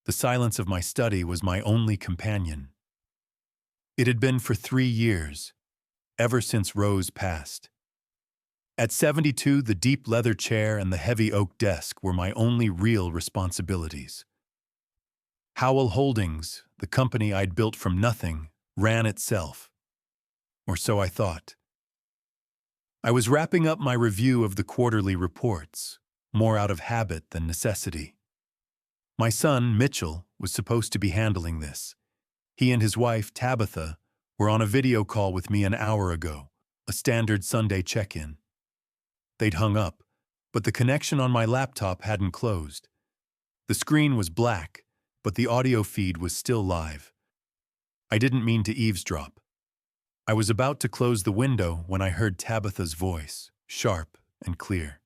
The silence of my study was my only companion. It had been for 3 years, ever since Rose passed. At 72, the deep leather chair and the heavy oak desk were my only real responsibilities. Howell Holdings, the company I'd built from nothing, ran itself. Or so I thought. I was wrapping up my review of the quarterly reports, more out of habit than necessity. My son, Mitchell, was supposed to be handling this. He and his wife, Tabitha, were on a video call with me an hour ago, a standard Sunday check-in. They'd hung up, but the connection on my laptop hadn't closed. The screen was black, but the audio feed was still live. I didn't mean to eavesdrop. I was about to close the window when I heard Tabitha's voice, sharp and clear.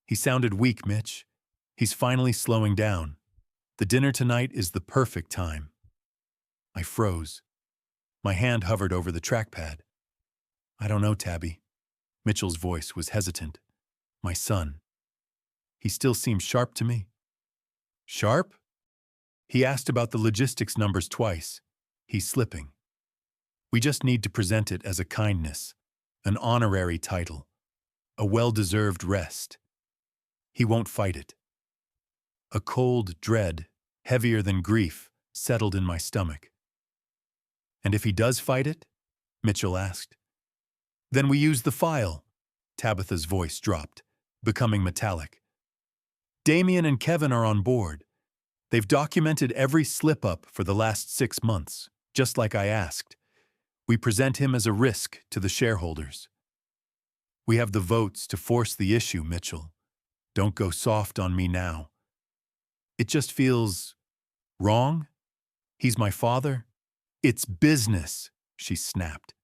"He sounded weak, Mitch. He's finally slowing down. The dinner tonight is the perfect time." I froze. My hand hovered over the trackpad. "I don't know, Tabby." Mitchell's voice was hesitant. "My son. He still seems sharp to me." "Sharp?" He asked about the logistics numbers twice. "He's slipping. We just need to present it as a kindness, an honorary title, a well-deserved rest. He won't fight it." A cold dread, heavier than grief, settled in my stomach. "And if he does fight it?" Mitchell asked. "Then we use the file." Tabitha's voice dropped, becoming metallic. "Damien and Kevin are on board. They've documented every slip-up for the last 6 months, just like I asked. We present him as a risk to the shareholders. We have the votes to force the issue, Mitchell. Don't go soft on me now. It just feels wrong. He's my father. It's business," she snapped.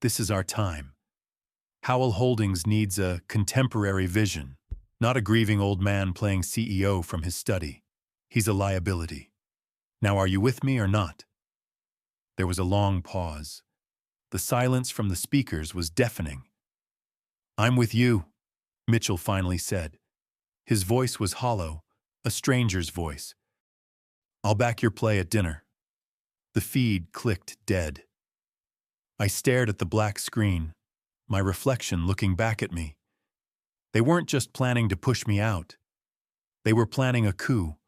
"This is our time. Howell Holdings needs a contemporary vision, not a grieving old man playing CEO from his study. He's a liability. Now, are you with me or not?" There was a long pause. The silence from the speakers was deafening. "I'm with you," Mitchell finally said. His voice was hollow, a stranger's voice. "I'll back your play at dinner." The feed clicked dead. I stared at the black screen, my reflection looking back at me. They weren't just planning to push me out. They were planning a coup,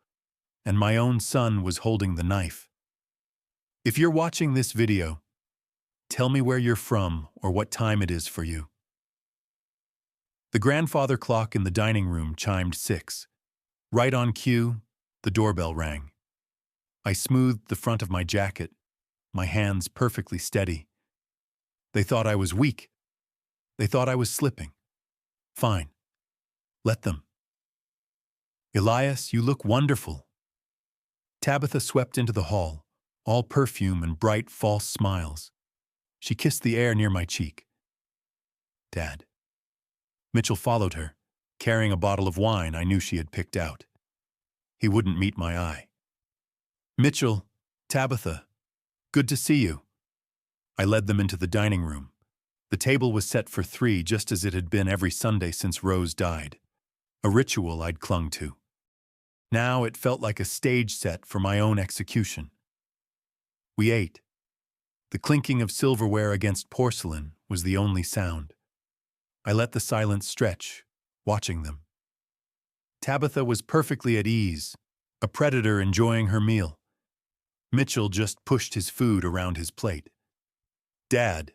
and my own son was holding the knife. If you're watching this video, tell me where you're from or what time it is for you. The grandfather clock in the dining room chimed 6. Right on cue, the doorbell rang. I smoothed the front of my jacket, my hands perfectly steady. They thought I was weak. They thought I was slipping. Fine. Let them. "Elias, you look wonderful." Tabitha swept into the hall, all perfume and bright, false smiles. She kissed the air near my cheek. "Dad." Mitchell followed her, carrying a bottle of wine I knew she had picked out. He wouldn't meet my eye. "Mitchell, Tabitha, good to see you." I led them into the dining room. The table was set for 3 just as it had been every Sunday since Rose died, a ritual I'd clung to. Now it felt like a stage set for my own execution. We ate. The clinking of silverware against porcelain was the only sound. I let the silence stretch, watching them. Tabitha was perfectly at ease, a predator enjoying her meal. Mitchell just pushed his food around his plate. "Dad,"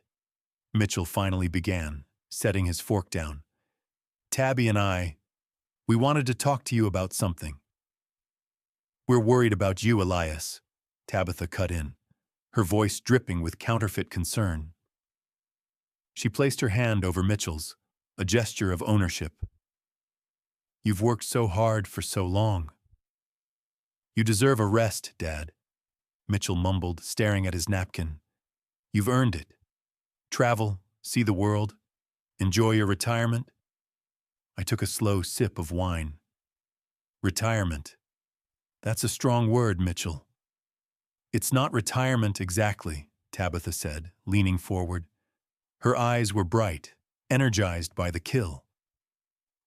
Mitchell finally began, setting his fork down. "Tabby and we wanted to talk to you about something." "We're worried about you, Elias," Tabitha cut in, her voice dripping with counterfeit concern. She placed her hand over Mitchell's, a gesture of ownership. "You've worked so hard for so long. You deserve a rest, Dad," Mitchell mumbled, staring at his napkin. "You've earned it. Travel, see the world, enjoy your retirement." I took a slow sip of wine. "Retirement. That's a strong word, Mitchell." "It's not retirement exactly," Tabitha said, leaning forward. Her eyes were bright, energized by the kill.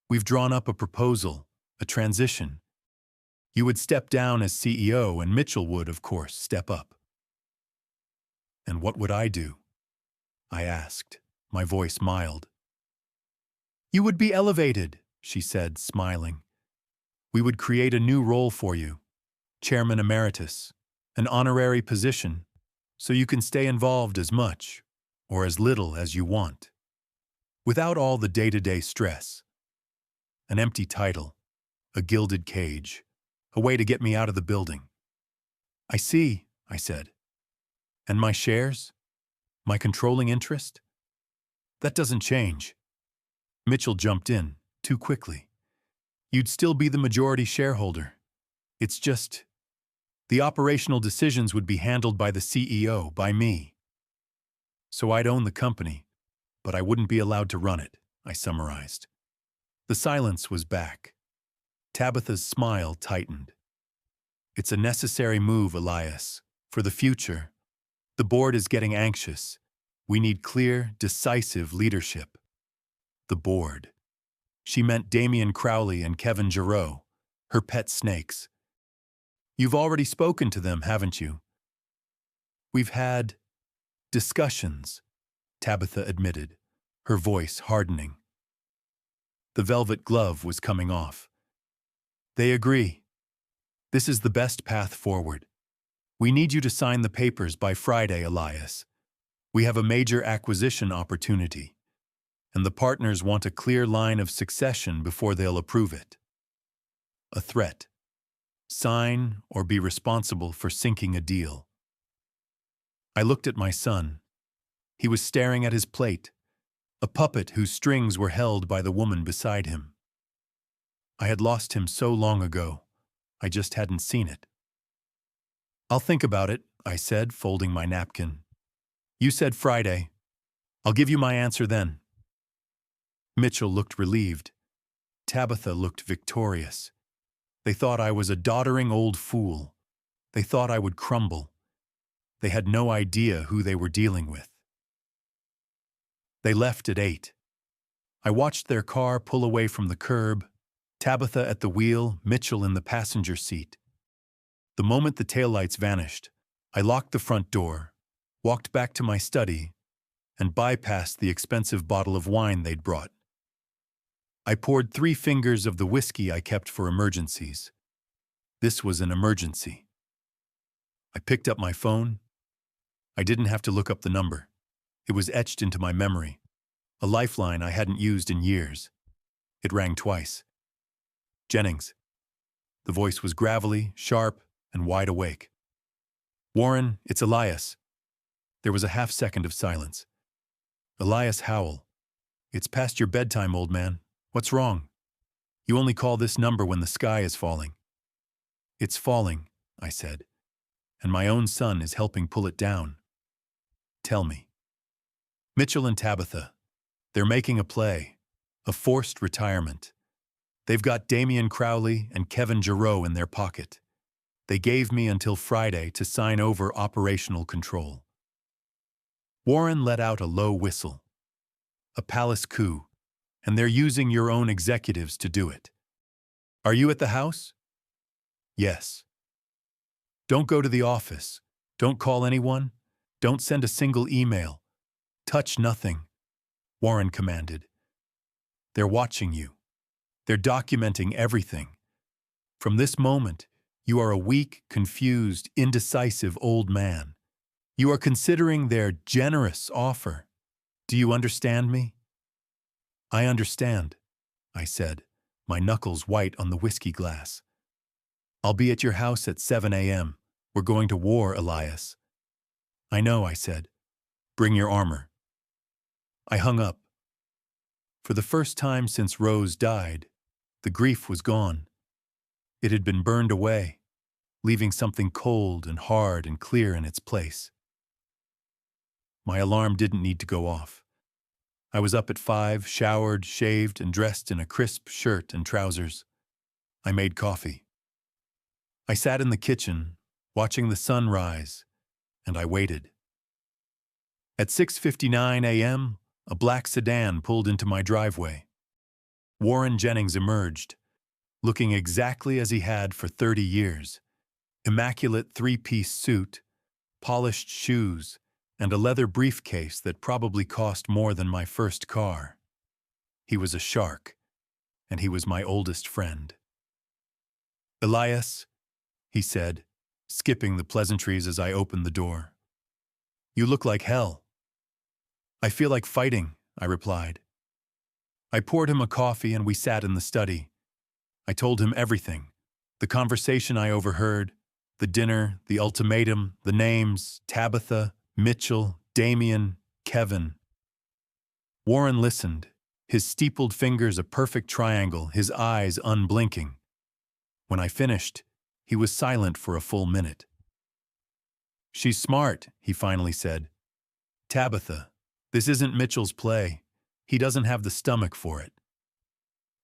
"We've drawn up a proposal, a transition. You would step down as CEO and Mitchell would, of course, step up. And what would I do? I asked, my voice mild. You would be elevated, she said, smiling. We would create a new role for you, Chairman Emeritus, an honorary position, so you can stay involved as much or as little as you want, without all the day-to-day stress. An empty title, a gilded cage, a way to get me out of the building. I see, I said. And my shares? My controlling interest? That doesn't change. Mitchell jumped in, too quickly. You'd still be the majority shareholder. It's just, the operational decisions would be handled by the CEO, by me. So I'd own the company, but I wouldn't be allowed to run it, I summarized. The silence was back. Tabitha's smile tightened. It's a necessary move, Elias. For the future. The board is getting anxious. We need clear, decisive leadership. The board. She meant Damian Crowley and Kevin Giroux, her pet snakes. You've already spoken to them, haven't you? We've had discussions, Tabitha admitted, her voice hardening. The velvet glove was coming off. They agree. This is the best path forward. We need you to sign the papers by Friday, Elias. We have a major acquisition opportunity, and the partners want a clear line of succession before they'll approve it. A threat. Sign or be responsible for sinking a deal. I looked at my son. He was staring at his plate, a puppet whose strings were held by the woman beside him. I had lost him so long ago, I just hadn't seen it. I'll think about it, I said, folding my napkin. You said Friday. I'll give you my answer then. Mitchell looked relieved. Tabitha looked victorious. They thought I was a doddering old fool. They thought I would crumble. They had no idea who they were dealing with. They left at 8. I watched their car pull away from the curb, Tabitha at the wheel, Mitchell in the passenger seat. The moment the taillights vanished, I locked the front door, walked back to my study, and bypassed the expensive bottle of wine they'd brought. I poured 3 fingers of the whiskey I kept for emergencies. This was an emergency. I picked up my phone. I didn't have to look up the number. It was etched into my memory, a lifeline I hadn't used in years. It rang twice. Jennings. The voice was gravelly, sharp, and wide awake. Warren, it's Elias. There was a half-second of silence. Elias Howell. It's past your bedtime, old man. What's wrong? You only call this number when the sky is falling. It's falling, I said, and my own son is helping pull it down. Tell me. Mitchell and Tabitha. They're making a play, a forced retirement. They've got Damian Crowley and Kevin Giroux in their pocket. They gave me until Friday to sign over operational control. Warren let out a low whistle. A palace coup, and they're using your own executives to do it. Are you at the house? Yes. Don't go to the office. Don't call anyone. Don't send a single email. Touch nothing, Warren commanded. They're watching you. They're documenting everything. From this moment, you are a weak, confused, indecisive old man. You are considering their generous offer. Do you understand me? I understand, I said, my knuckles white on the whiskey glass. I'll be at your house at 7 a.m. We're going to war, Elias. I know, I said. Bring your armor. I hung up. For the first time since Rose died, the grief was gone. It had been burned away, leaving something cold and hard and clear in its place. My alarm didn't need to go off. I was up at 5, showered, shaved, and dressed in a crisp shirt and trousers. I made coffee. I sat in the kitchen, watching the sun rise, and I waited. At 6:59 a.m., a black sedan pulled into my driveway. Warren Jennings emerged, looking exactly as he had for 30 years. Immaculate three-piece suit, polished shoes, and a leather briefcase that probably cost more than my first car. He was a shark, and he was my oldest friend. "Elias," he said, skipping the pleasantries as I opened the door. "You look like hell." "I feel like fighting," I replied. I poured him a coffee and we sat in the study. I told him everything. The conversation I overheard, the dinner, the ultimatum, the names, Tabitha, Mitchell, Damien, Kevin. Warren listened, his steepled fingers a perfect triangle, his eyes unblinking. When I finished, he was silent for a full minute. "She's smart," he finally said. "Tabitha, this isn't Mitchell's play. He doesn't have the stomach for it.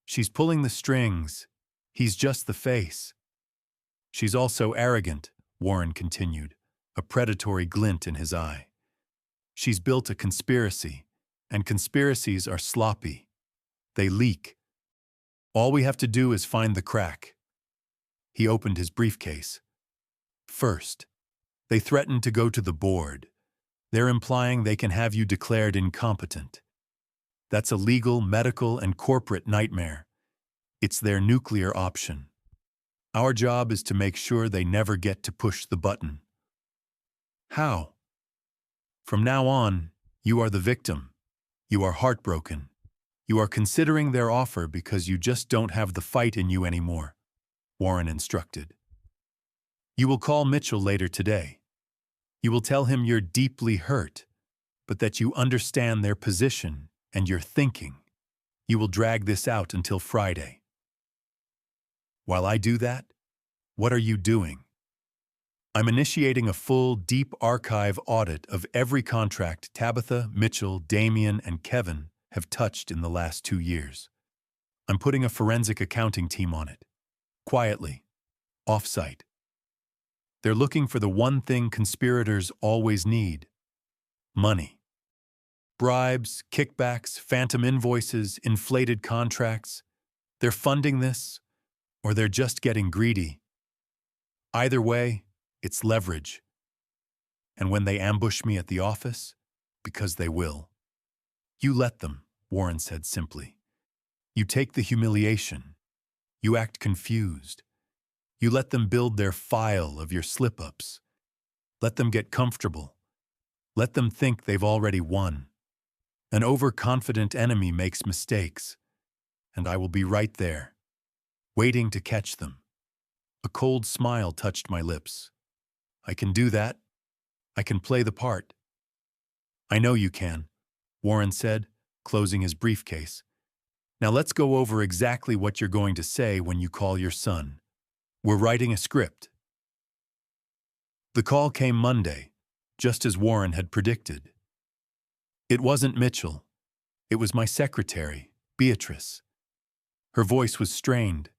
She's pulling the strings. He's just the face." "She's also arrogant," Warren continued, a predatory glint in his eye. "She's built a conspiracy, and conspiracies are sloppy. They leak. All we have to do is find the crack." He opened his briefcase. "First, they threatened to go to the board. They're implying they can have you declared incompetent. That's a legal, medical, and corporate nightmare. It's their nuclear option. Our job is to make sure they never get to push the button." "How?" "From now on, you are the victim. You are heartbroken. You are considering their offer because you just don't have the fight in you anymore," Warren instructed. "You will call Mitchell later today. You will tell him you're deeply hurt, but that you understand their position and your thinking. You will drag this out until Friday." "While I do that, what are you doing?" "I'm initiating a full, deep archive audit of every contract Tabitha, Mitchell, Damien, and Kevin have touched in the last 2 years. I'm putting a forensic accounting team on it. Quietly. Off-site. They're looking for the one thing conspirators always need: money. Bribes, kickbacks, phantom invoices, inflated contracts. They're funding this, or they're just getting greedy. Either way, it's leverage. And when they ambush me at the office, because they will, you let them," Warren said simply. "You take the humiliation. You act confused. You let them build their file of your slip-ups. Let them get comfortable. Let them think they've already won. An overconfident enemy makes mistakes, and I will be right there, waiting to catch them." A cold smile touched my lips. "I can do that. I can play the part." "I know you can," Warren said, closing his briefcase. "Now let's go over exactly what you're going to say when you call your son. We're writing a script." The call came Monday, just as Warren had predicted. It wasn't Mitchell. It was my secretary, Beatrice. Her voice was strained.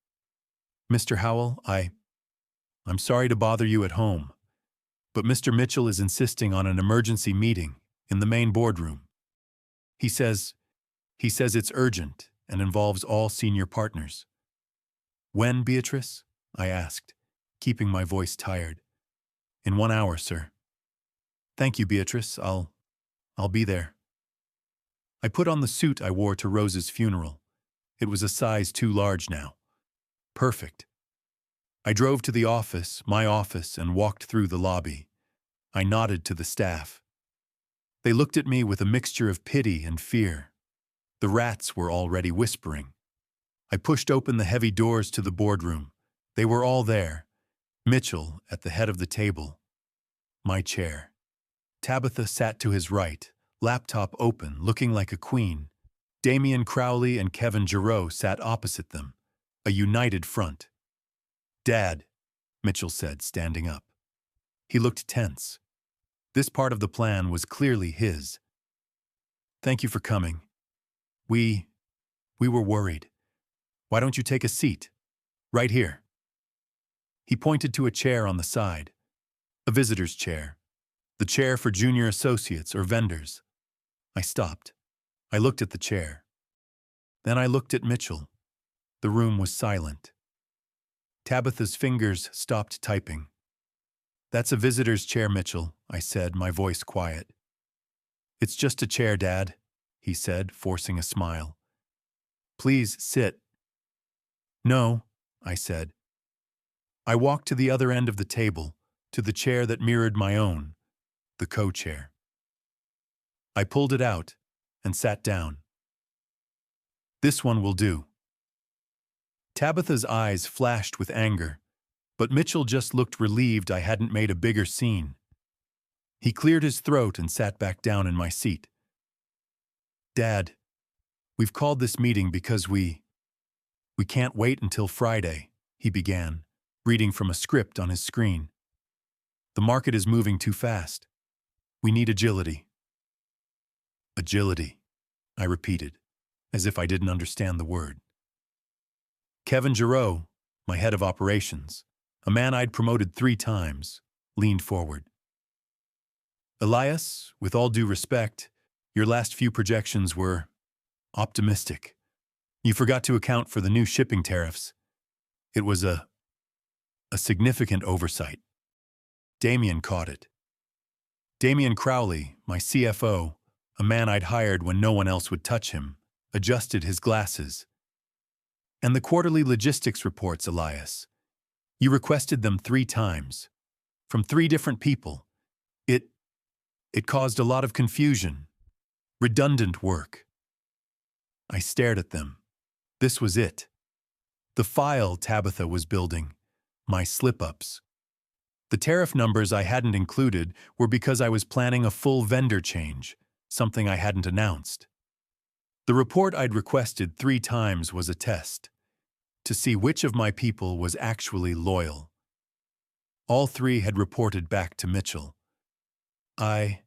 "Mr. Howell, I'm sorry to bother you at home, but Mr. Mitchell is insisting on an emergency meeting in the main boardroom. He says it's urgent and involves all senior partners." "When, Beatrice?" I asked, keeping my voice tired. "In 1 hour, sir." "Thank you, Beatrice. I'll be there." I put on the suit I wore to Rose's funeral. It was a size too large now. Perfect. I drove to the office, my office, and walked through the lobby. I nodded to the staff. They looked at me with a mixture of pity and fear. The rats were already whispering. I pushed open the heavy doors to the boardroom. They were all there. Mitchell at the head of the table. My chair. Tabitha sat to his right, laptop open, looking like a queen. Damien Crowley and Kevin Giroux sat opposite them, a united front. "Dad," Mitchell said, standing up. He looked tense. This part of the plan was clearly his. "Thank you for coming. We were worried. Why don't you take a seat? Right here." He pointed to a chair on the side. A visitor's chair. The chair for junior associates or vendors. I stopped. I looked at the chair. Then I looked at Mitchell. The room was silent. Tabitha's fingers stopped typing. "That's a visitor's chair, Mitchell," I said, my voice quiet. "It's just a chair, Dad," he said, forcing a smile. "Please sit." "No," I said. I walked to the other end of the table, to the chair that mirrored my own, the co-chair. I pulled it out and sat down. "This one will do." Tabitha's eyes flashed with anger, but Mitchell just looked relieved I hadn't made a bigger scene. He cleared his throat and sat back down in my seat. "Dad, we've called this meeting because we can't wait until Friday," he began, reading from a script on his screen. "The market is moving too fast. We need agility." "Agility," I repeated, as if I didn't understand the word. Kevin Giroux, my head of operations, a man I'd promoted 3 times, leaned forward. "Elias, with all due respect, your last few projections were optimistic. You forgot to account for the new shipping tariffs. It was a significant oversight." Damien caught it. Damien Crowley, my CFO, a man I'd hired when no one else would touch him, adjusted his glasses. "And the quarterly logistics reports, Elias. You requested them 3 times, from 3 different people. It caused a lot of confusion, redundant work." I stared at them. This was it. The file Tabitha was building, my slip-ups. The tariff numbers I hadn't included were because I was planning a full vendor change, something I hadn't announced. The report I'd requested 3 times was a test, to see which of my people was actually loyal. All 3 had reported back to Mitchell. I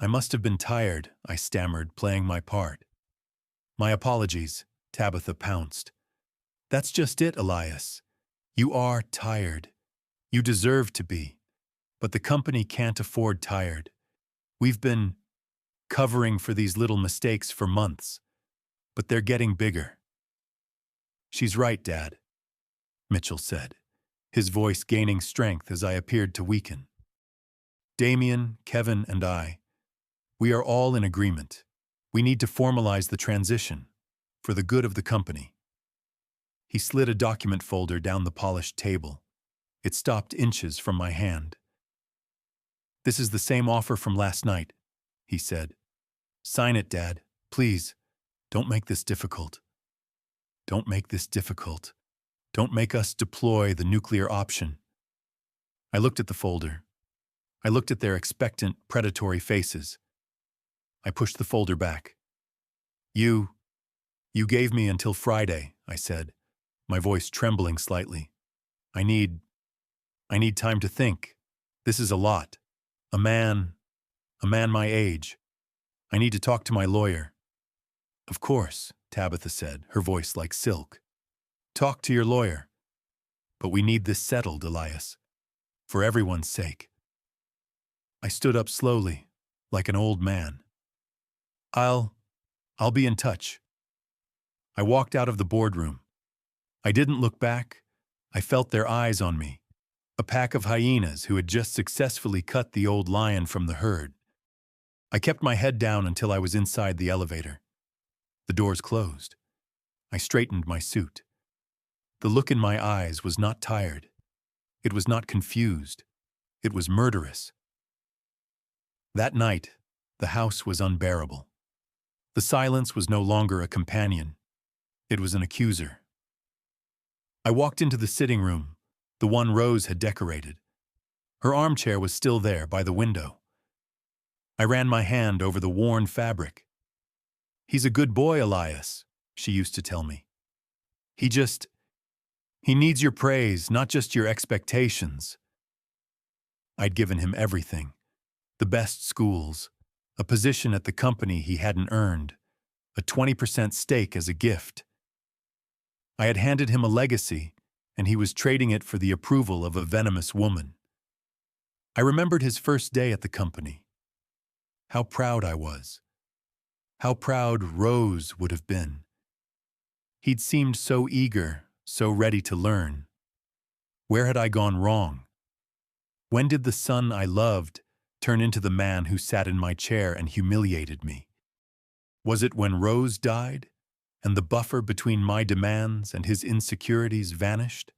must have been tired," I stammered, playing my part. "My apologies," Tabitha pounced. "That's just it, Elias. You are tired. You deserve to be. But the company can't afford tired. We've been covering for these little mistakes for months, but they're getting bigger." "She's right, Dad," Mitchell said, his voice gaining strength as I appeared to weaken. "Damien, Kevin, and we are all in agreement. We need to formalize the transition, for the good of the company." He slid a document folder down the polished table. It stopped inches from my hand. "This is the same offer from last night," he said. "Sign it, Dad. Please, don't make this difficult. Don't make this difficult. Don't make us deploy the nuclear option." I looked at the folder. I looked at their expectant, predatory faces. I pushed the folder back. You gave me until Friday," I said, my voice trembling slightly. I need time to think. This is a lot. A man my age. I need to talk to my lawyer." "Of course," Tabitha said, her voice like silk. "Talk to your lawyer. But we need this settled, Elias. For everyone's sake." I stood up slowly, like an old man. I'll be in touch." I walked out of the boardroom. I didn't look back. I felt their eyes on me, a pack of hyenas who had just successfully cut the old lion from the herd. I kept my head down until I was inside the elevator. The doors closed. I straightened my suit. The look in my eyes was not tired. It was not confused. It was murderous. That night, the house was unbearable. The silence was no longer a companion. It was an accuser. I walked into the sitting room, the one Rose had decorated. Her armchair was still there by the window. I ran my hand over the worn fabric. "He's a good boy, Elias," she used to tell me. He needs your praise, not just your expectations." I'd given him everything. The best schools, a position at the company he hadn't earned, a 20% stake as a gift. I had handed him a legacy, and he was trading it for the approval of a venomous woman. I remembered his first day at the company. How proud I was. How proud Rose would have been. He'd seemed so eager, so ready to learn. Where had I gone wrong? When did the son I loved turn into the man who sat in my chair and humiliated me? Was it when Rose died, and the buffer between my demands and his insecurities vanished?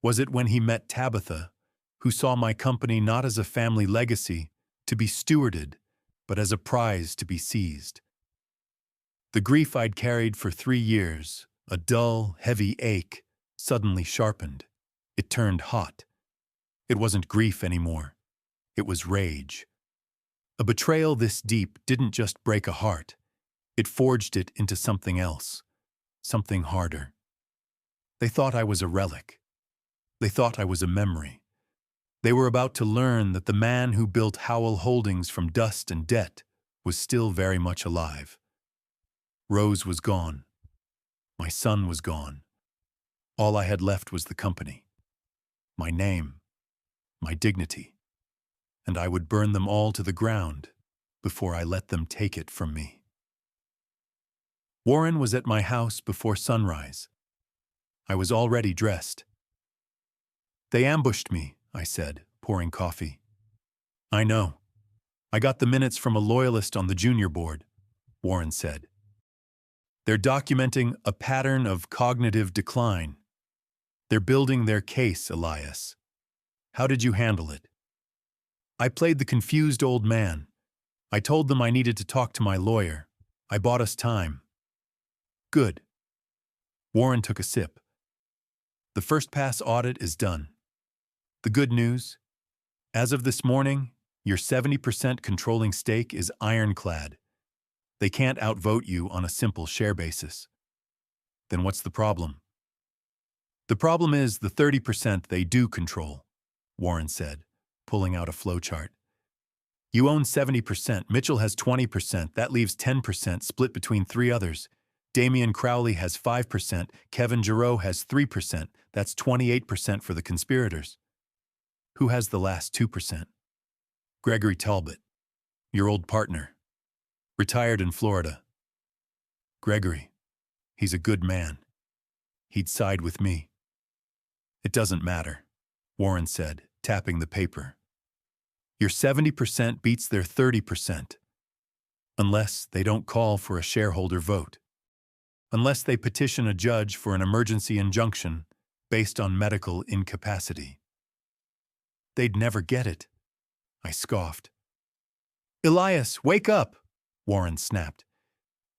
Was it when he met Tabitha, who saw my company not as a family legacy to be stewarded, but as a prize to be seized? The grief I'd carried for 3 years, a dull, heavy ache, suddenly sharpened. It turned hot. It wasn't grief anymore. It was rage. A betrayal this deep didn't just break a heart. It forged it into something else, something harder. They thought I was a relic. They thought I was a memory. They were about to learn that the man who built Howell Holdings from dust and debt was still very much alive. Rose was gone. My son was gone. All I had left was the company, my name, my dignity, and I would burn them all to the ground before I let them take it from me. Warren was at my house before sunrise. I was already dressed. "They ambushed me," I said, pouring coffee. "I know. I got the minutes from a loyalist on the junior board," Warren said. "They're documenting a pattern of cognitive decline. They're building their case, Elias. How did you handle it?" "I played the confused old man. I told them I needed to talk to my lawyer. I bought us time." "Good." Warren took a sip. "The first pass audit is done. The good news, as of this morning, your 70% controlling stake is ironclad. They can't outvote you on a simple share basis." "Then what's the problem?" "The problem is the 30% they do control," Warren said, pulling out a flowchart. "You own 70%, Mitchell has 20%, that leaves 10% split between 3 others. Damian Crowley has 5%, Kevin Giroux has 3%, that's 28% for the conspirators. Who has the last 2%? "Gregory Talbot, your old partner. Retired in Florida." "Gregory, he's a good man. He'd side with me." "It doesn't matter," Warren said, tapping the paper. "Your 70% beats their 30%. Unless they don't call for a shareholder vote. Unless they petition a judge for an emergency injunction based on medical incapacity." "They'd never get it," I scoffed. "Elias, wake up," Warren snapped.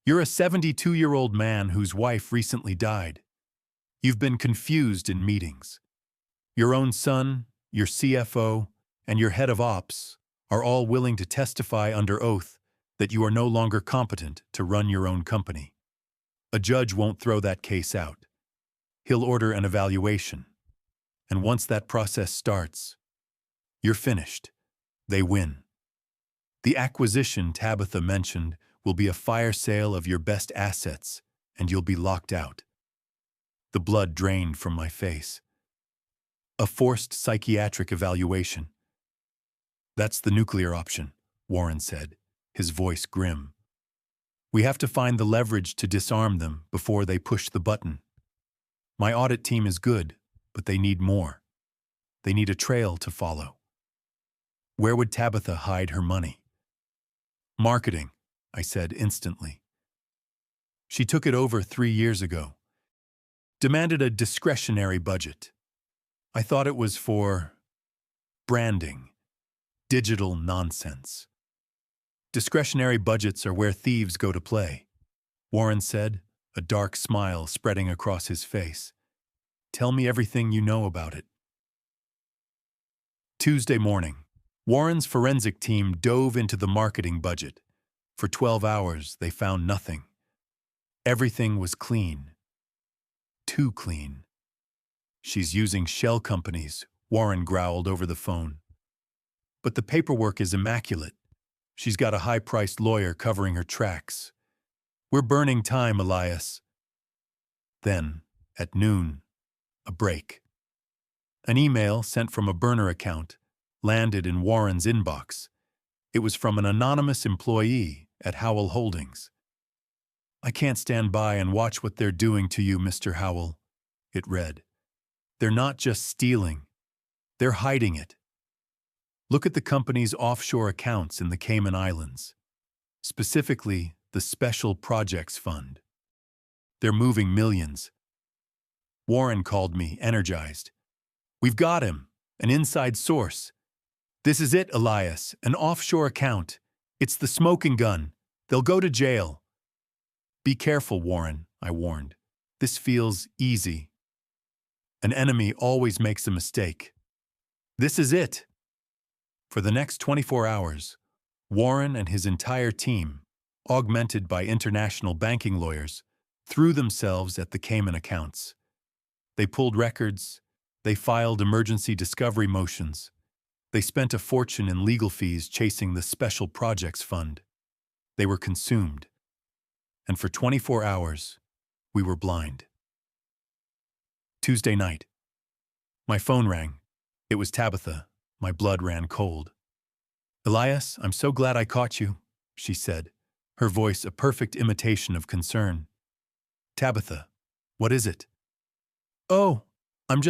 "You're a 72-year-old man whose wife recently died. You've been confused in meetings. Your own son, your CFO, and your head of ops are all willing to testify under oath that you are no longer competent to run your own company. A judge won't throw that case out. He'll order an evaluation. And once that process starts, you're finished. They win. The acquisition Tabitha mentioned will be a fire sale of your best assets, and you'll be locked out." The blood drained from my face. "A forced psychiatric evaluation." "That's the nuclear option," Warren said, his voice grim. "We have to find the leverage to disarm them before they push the button. My audit team is good, but they need more. They need a trail to follow." "Where would Tabitha hide her money?" "Marketing," I said instantly. "She took it over 3 years ago. Demanded a discretionary budget. I thought it was for branding, digital nonsense. Discretionary budgets are where thieves go to play," Warren said, a dark smile spreading across his face. "Tell me everything you know about it." Tuesday morning, Warren's forensic team dove into the marketing budget. For 12 hours, they found nothing. Everything was clean. Too clean. "She's using shell companies," Warren growled over the phone. "But the paperwork is immaculate. She's got a high-priced lawyer covering her tracks. We're burning time, Elias." Then, at noon, a break. An email sent from a burner account landed in Warren's inbox. It was from an anonymous employee at Howell Holdings. "I can't stand by and watch what they're doing to you, Mr. Howell," it read. They're not just stealing. They're hiding it. Look at the company's offshore accounts in the Cayman Islands, specifically the Special Projects Fund. They're moving millions. Warren called me, energized. We've got him, an inside source. This is it, Elias, an offshore account. It's the smoking gun. They'll go to jail. Be careful, Warren, I warned. This feels easy. An enemy always makes a mistake. This is it. For the next 24 hours, Warren and his entire team, augmented by international banking lawyers, threw themselves at the Cayman accounts. They pulled records. They filed emergency discovery motions. They spent a fortune in legal fees chasing the Special Projects Fund. They were consumed. And for 24 hours, we were blind. Tuesday night. My phone rang. It was Tabitha. My blood ran cold. Elias, I'm so glad I caught you, she said, her voice a perfect imitation of concern. Tabitha, what is it? Oh, I'm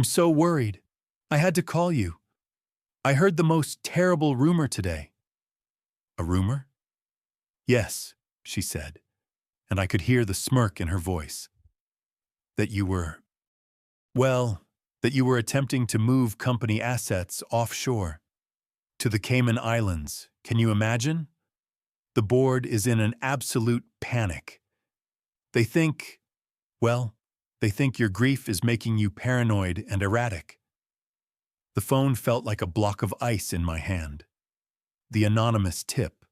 so worried. I had to call you. I heard the most terrible rumor today. A rumor? Yes, she said, and I could hear the smirk in her voice. That you were attempting to move company assets offshore. To the Cayman Islands, can you imagine? The board is in an absolute panic. They think your grief is making you paranoid and erratic. The phone felt like a block of ice in my hand. The anonymous tip.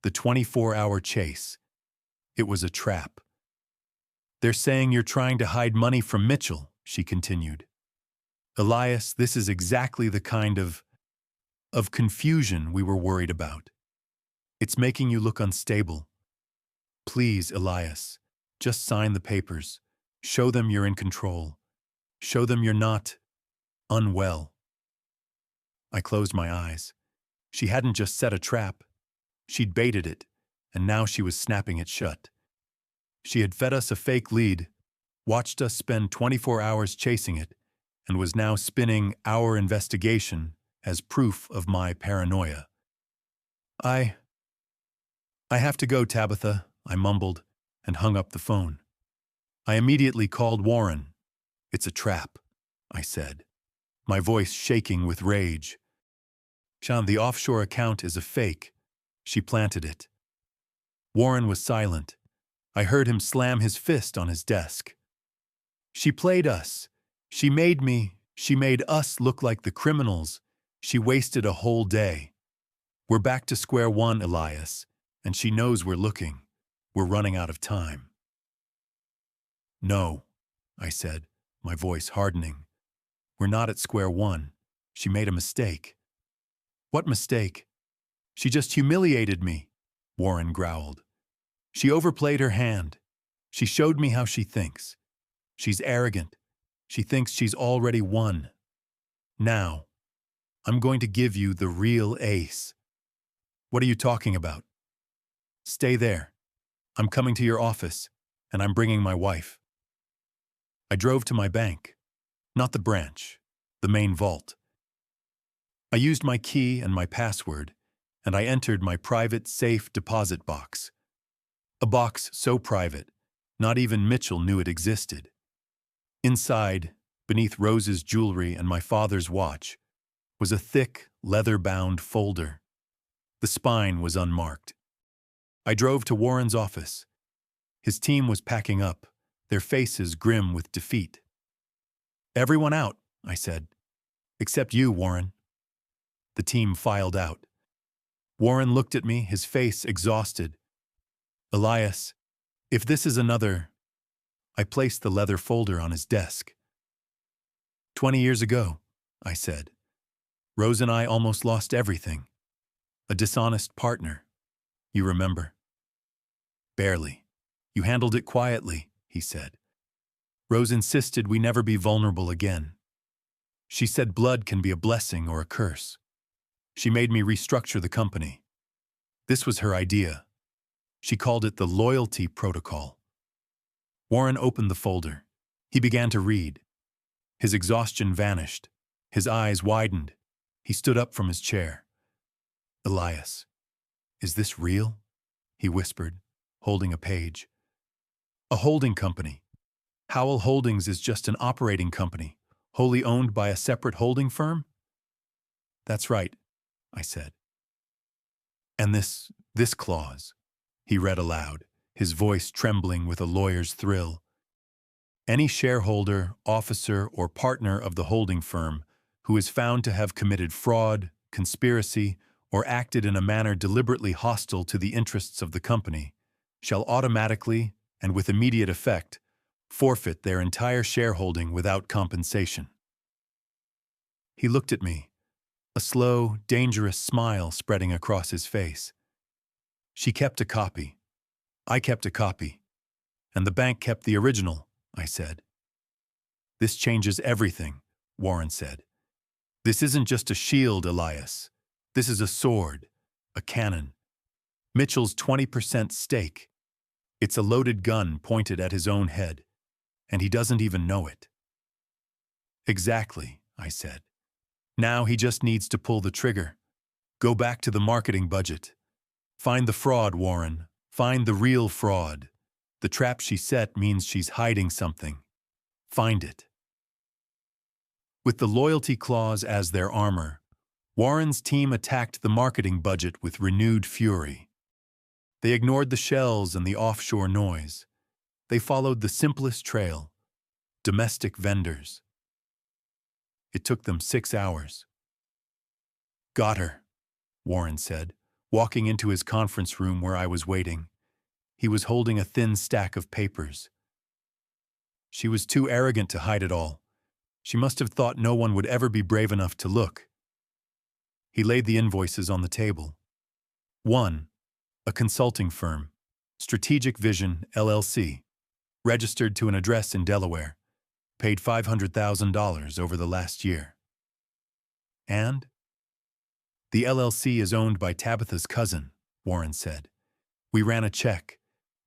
The 24-hour chase. It was a trap. They're saying you're trying to hide money from Mitchell, she continued. Elias, this is exactly the kind of confusion we were worried about. It's making you look unstable. Please, Elias, just sign the papers. Show them you're in control. Show them you're not unwell. I closed my eyes. She hadn't just set a trap. She'd baited it, and now she was snapping it shut. She had fed us a fake lead, watched us spend 24 hours chasing it, and was now spinning our investigation as proof of my paranoia. I have to go, Tabitha, I mumbled, and hung up the phone. I immediately called Warren. It's a trap, I said, my voice shaking with rage. Sean, the offshore account is a fake. She planted it. Warren was silent. I heard him slam his fist on his desk. She played us. She made us look like the criminals. She wasted a whole day. We're back to square one, Elias, and she knows we're looking. We're running out of time. No, I said, my voice hardening. We're not at square one. She made a mistake. What mistake? She just humiliated me, Warren growled. She overplayed her hand. She showed me how she thinks. She's arrogant. She thinks she's already won. Now, I'm going to give you the real ace. What are you talking about? Stay there. I'm coming to your office, and I'm bringing my wife. I drove to my bank. Not the branch, the main vault. I used my key and my password, and I entered my private safe deposit box. A box so private, not even Mitchell knew it existed. Inside, beneath Rose's jewelry and my father's watch, was a thick, leather-bound folder. The spine was unmarked. I drove to Warren's office. His team was packing up, their faces grim with defeat. Everyone out, I said. Except you, Warren. The team filed out. Warren looked at me, his face exhausted. Elias, if this is another... I placed the leather folder on his desk. 20 years ago, I said. Rose and I almost lost everything. A dishonest partner. You remember? Barely. You handled it quietly, he said. Rose insisted we never be vulnerable again. She said blood can be a blessing or a curse. She made me restructure the company. This was her idea. She called it the loyalty protocol. Warren opened the folder. He began to read. His exhaustion vanished. His eyes widened. He stood up from his chair. "Elias, is this real?" he whispered, holding a page. "A holding company. Howell Holdings is just an operating company, wholly owned by a separate holding firm?" "That's right," I said. "And this clause," he read aloud, his voice trembling with a lawyer's thrill. "Any shareholder, officer, or partner of the holding firm who is found to have committed fraud, conspiracy, or acted in a manner deliberately hostile to the interests of the company shall automatically, and with immediate effect, forfeit their entire shareholding without compensation." He looked at me, a slow, dangerous smile spreading across his face. "She kept a copy. I kept a copy. And the bank kept the original," I said. "This changes everything," Warren said. "This isn't just a shield, Elias. This is a sword, a cannon. Mitchell's 20% stake. It's a loaded gun pointed at his own head, and he doesn't even know it." "Exactly," I said. "Now he just needs to pull the trigger. Go back to the marketing budget. Find the fraud, Warren. Find the real fraud. The trap she set means she's hiding something. Find it." With the loyalty clause as their armor, Warren's team attacked the marketing budget with renewed fury. They ignored the shells and the offshore noise. They followed the simplest trail: domestic vendors. It took them 6 hours. "Got her," Warren said, walking into his conference room where I was waiting. He was holding a thin stack of papers. "She was too arrogant to hide it all. She must have thought no one would ever be brave enough to look." He laid the invoices on the table. One, a consulting firm, Strategic Vision, LLC, registered to an address in Delaware, paid $500,000 over the last year. And the LLC is owned by Tabitha's cousin, Warren said. "We ran a check.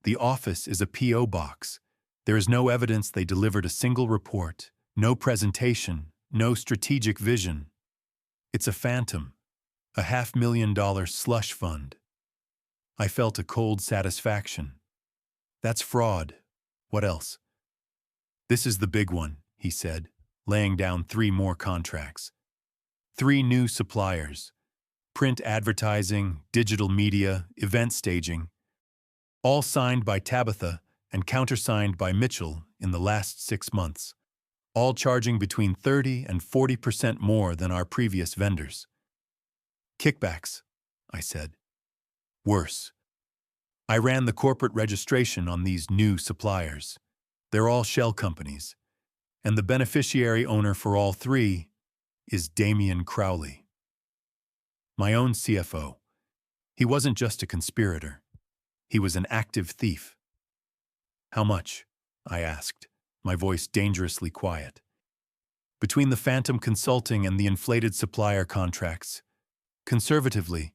The office is a P.O. box. There is no evidence they delivered a single report, no presentation, no strategic vision. It's a phantom, a $500,000 slush fund." I felt a cold satisfaction. "That's fraud. What else?" "This is the big one," he said, laying down 3 more contracts. 3 new suppliers: print advertising, digital media, event staging, all signed by Tabitha and countersigned by Mitchell in the last 6 months, all charging between 30 and 40% more than our previous vendors. "Kickbacks," I said. "Worse. I ran the corporate registration on these new suppliers. They're all shell companies, and the beneficiary owner for all 3 is Damian Crowley, my own CFO. He wasn't just a conspirator. He was an active thief." "How much?" I asked, my voice dangerously quiet. "Between the phantom consulting and the inflated supplier contracts, conservatively,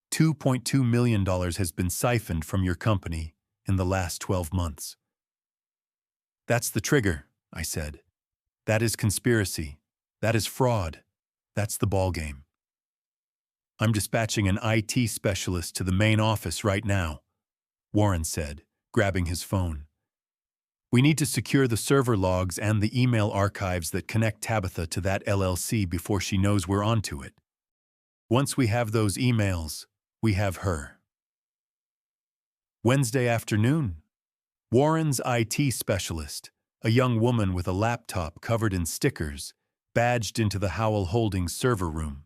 $2.2 million has been siphoned from your company in the last 12 months. "That's the trigger," I said. "That is conspiracy. That is fraud. That's the ballgame. I'm dispatching an IT specialist to the main office right now," Warren said, grabbing his phone. "We need to secure the server logs and the email archives that connect Tabitha to that LLC before she knows we're onto it. Once we have those emails, we have her." Wednesday afternoon, Warren's IT specialist, a young woman with a laptop covered in stickers, badged into the Howell Holdings server room.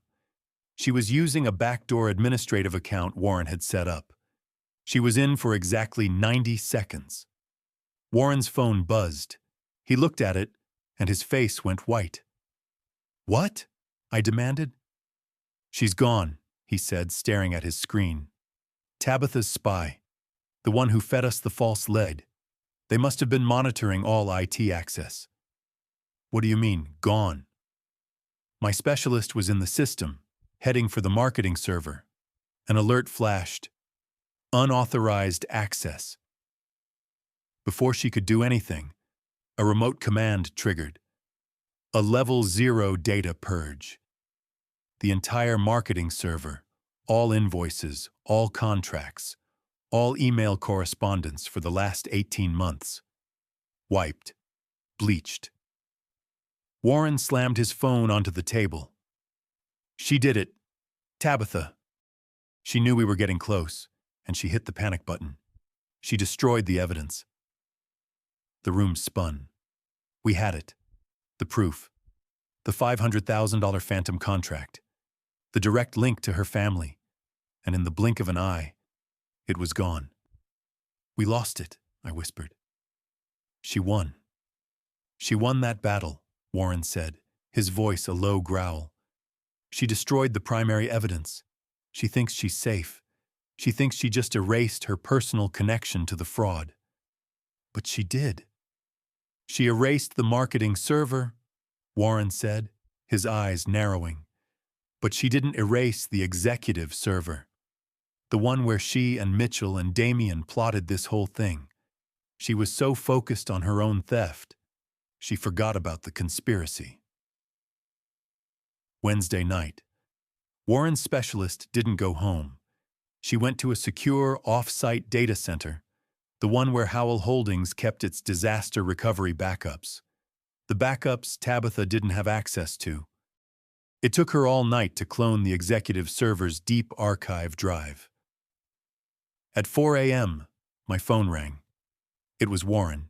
She was using a backdoor administrative account Warren had set up. She was in for exactly 90 seconds. Warren's phone buzzed. He looked at it, and his face went white. "What?" I demanded. "She's gone," he said, staring at his screen. "Tabitha's spy, the one who fed us the false lead. They must have been monitoring all IT access." "What do you mean, gone?" "My specialist was in the system, heading for the marketing server. An alert flashed. Unauthorized access. Before she could do anything, a remote command triggered. A level 0 data purge. The entire marketing server, all invoices, all contracts, all email correspondence for the last 18 months. Wiped. Bleached. Warren slammed his phone onto the table. She did it. Tabitha. She knew we were getting close, and she hit the panic button. She destroyed the evidence. The room spun. We had it. The proof. The $500,000 phantom contract. The direct link to her family. And in the blink of an eye, it was gone. We lost it, I whispered. She won. She won that battle, Warren said, his voice a low growl. She destroyed the primary evidence. She thinks she's safe. She thinks she just erased her personal connection to the fraud. But she did. She erased the marketing server, Warren said, his eyes narrowing. But she didn't erase the executive server, the one where she and Mitchell and Damien plotted this whole thing. She was so focused on her own theft, she forgot about the conspiracy. Wednesday night. Warren's specialist didn't go home. She went to a secure off-site data center, the one where Howell Holdings kept its disaster recovery backups. The backups Tabitha didn't have access to. It took her all night to clone the executive server's deep archive drive. At 4 a.m., my phone rang. It was Warren.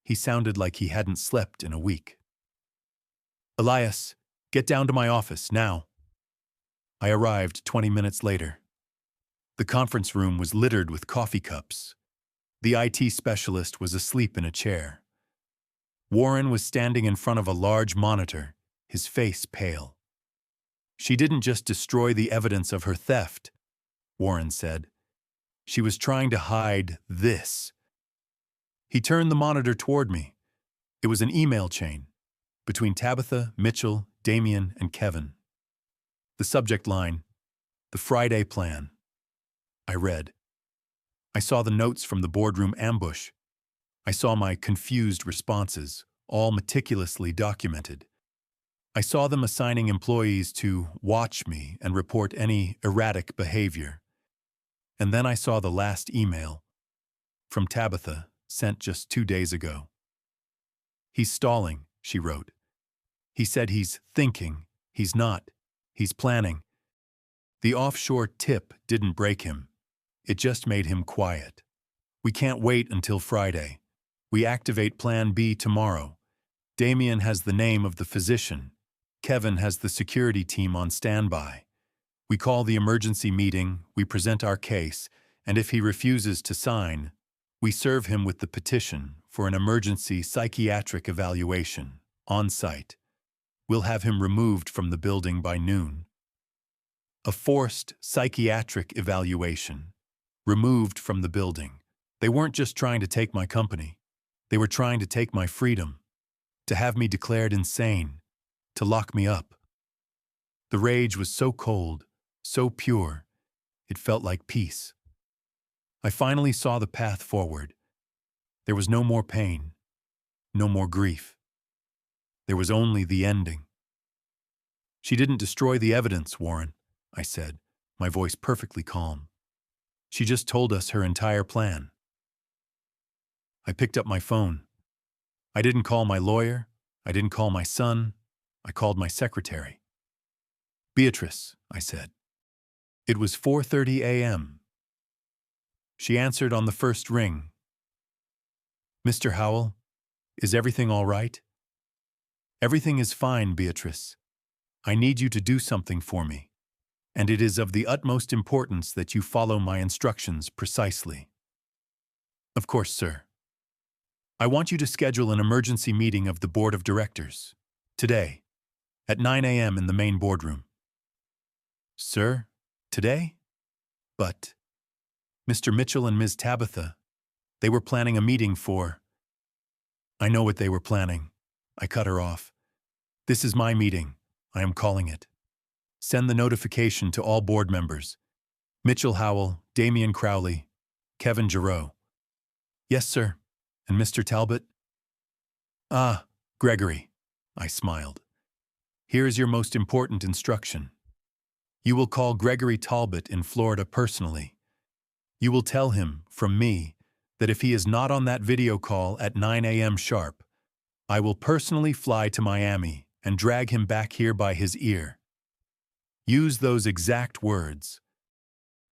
He sounded like he hadn't slept in a week. Elias, get down to my office, now. I arrived 20 minutes later. The conference room was littered with coffee cups. The IT specialist was asleep in a chair. Warren was standing in front of a large monitor, his face pale. She didn't just destroy the evidence of her theft, Warren said. She was trying to hide this. He turned the monitor toward me. It was an email chain between Tabitha, Mitchell, Damien, and Kevin. The subject line, the Friday plan. I read. I saw the notes from the boardroom ambush. I saw my confused responses, all meticulously documented. I saw them assigning employees to watch me and report any erratic behavior. And then I saw the last email from Tabitha, sent just 2 days ago. He's stalling, she wrote. He said he's thinking. He's not. He's planning. The offshore tip didn't break him. It just made him quiet. We can't wait until Friday. We activate Plan B tomorrow. Damien has the name of the physician. Kevin has the security team on standby. We call the emergency meeting, we present our case, and if he refuses to sign, we serve him with the petition for an emergency psychiatric evaluation, on site. We'll have him removed from the building by noon. A forced psychiatric evaluation. Removed from the building. They weren't just trying to take my company. They were trying to take my freedom. To have me declared insane. To lock me up. The rage was so cold, so pure, it felt like peace. I finally saw the path forward. There was no more pain, no more grief. There was only the ending. She didn't destroy the evidence, Warren, I said, my voice perfectly calm. She just told us her entire plan. I picked up my phone. I didn't call my lawyer. I didn't call my son. I called my secretary. Beatrice, I said. It was 4:30 a.m. She answered on the first ring. Mr. Howell, is everything all right? Everything is fine, Beatrice. I need you to do something for me, and it is of the utmost importance that you follow my instructions precisely. Of course, sir. I want you to schedule an emergency meeting of the board of directors, today, at 9 a.m. in the main boardroom. Sir, today? But Mr. Mitchell and Ms. Tabitha, they were planning a meeting for... I know what they were planning. I cut her off. This is my meeting. I am calling it. Send the notification to all board members. Mitchell Howell, Damien Crowley, Kevin Giroux. Yes, sir. And Mr. Talbot? Ah, Gregory. I smiled. Here is your most important instruction. You will call Gregory Talbot in Florida personally. You will tell him, from me, that if he is not on that video call at 9 a.m. sharp, I will personally fly to Miami and drag him back here by his ear. Use those exact words.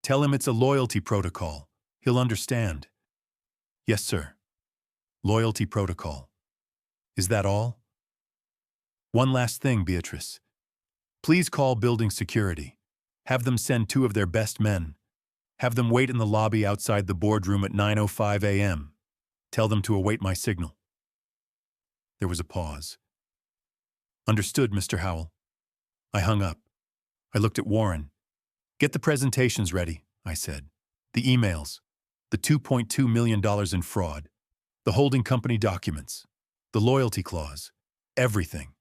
Tell him it's a loyalty protocol. He'll understand. Yes, sir. Loyalty protocol. Is that all? One last thing, Beatrice. Please call building security. Have them send 2 of their best men. Have them wait in the lobby outside the boardroom at 9:05 a.m. Tell them to await my signal. There was a pause. Understood, Mr. Howell. I hung up. I looked at Warren. Get the presentations ready, I said. The emails, the $2.2 million in fraud, the holding company documents, the loyalty clause, everything.